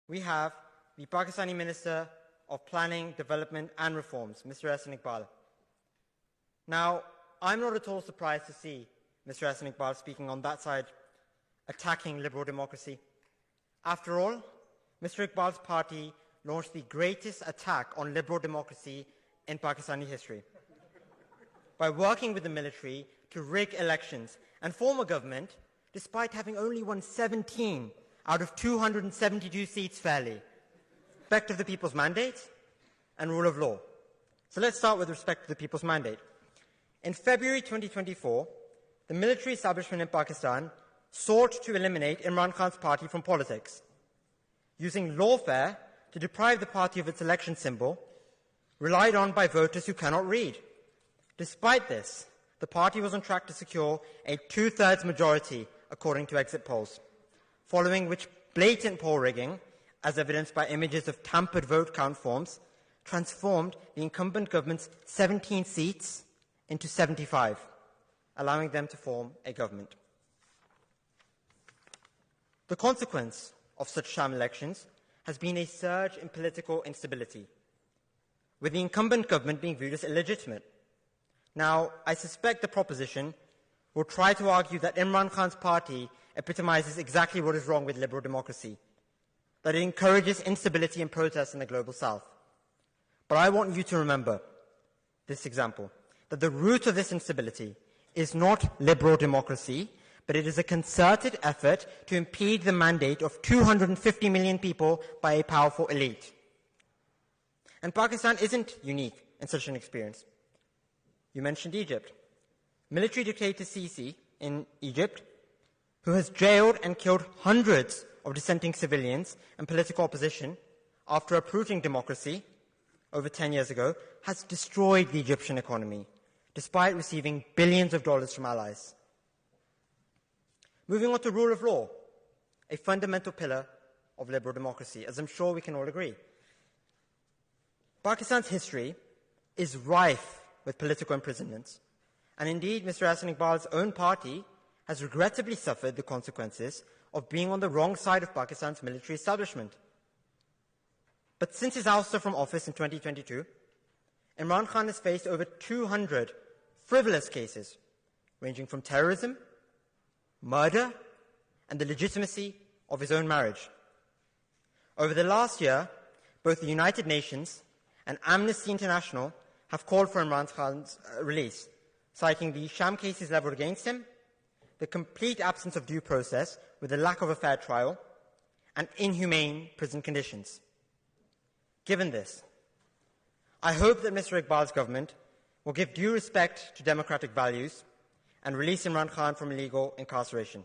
we have the Pakistani Minister of Planning, Development and Reforms, Mr. Ahsan Iqbal. Now, I'm not at all surprised to see Mr. Ahsan Iqbal speaking on that side, attacking liberal democracy. After all, Mr. Iqbal's party launched the greatest attack on liberal democracy in Pakistani history by working with the military to rig elections and form a government despite having only won 17 out of 272 seats fairly. Respect of the people's mandate and rule of law. So let's start with respect to the people's mandate. In February 2024, the military establishment in Pakistan sought to eliminate Imran Khan's party from politics, using lawfare to deprive the party of its election symbol, relied on by voters who cannot read. Despite this, the party was on track to secure a 2/3 majority, according to exit polls, following which blatant poll rigging, as evidenced by images of tampered vote count forms, transformed the incumbent government's 17 seats into 75, allowing them to form a government. The consequence of such sham elections has been a surge in political instability, with the incumbent government being viewed as illegitimate. Now, I suspect the proposition will try to argue that Imran Khan's party epitomizes exactly what is wrong with liberal democracy, that it encourages instability and protest in the global south. But I want you to remember this example, that the root of this instability is not liberal democracy, but it is a concerted effort to impede the mandate of 250 million people by a powerful elite. And Pakistan isn't unique in such an experience. You mentioned Egypt. Military dictator Sisi in Egypt, who has jailed and killed hundreds of dissenting civilians and political opposition after uprooting democracy over 10 years ago, has destroyed the Egyptian economy, despite receiving billions of dollars from allies. Moving on to rule of law, a fundamental pillar of liberal democracy, as I'm sure we can all agree. Pakistan's history is rife with political imprisonments, and indeed Mr. Ahsan Iqbal's own party has regrettably suffered the consequences of being on the wrong side of Pakistan's military establishment. But since his ouster from office in 2022, Imran Khan has faced over 200 frivolous cases, ranging from terrorism, murder, and the legitimacy of his own marriage. Over the last year, both the United Nations and Amnesty International have called for Imran Khan's release, citing the sham cases leveled against him, the complete absence of due process with the lack of a fair trial, and inhumane prison conditions. Given this, I hope that Mr. Iqbal's government will give due respect to democratic values and release Imran Khan from illegal incarceration.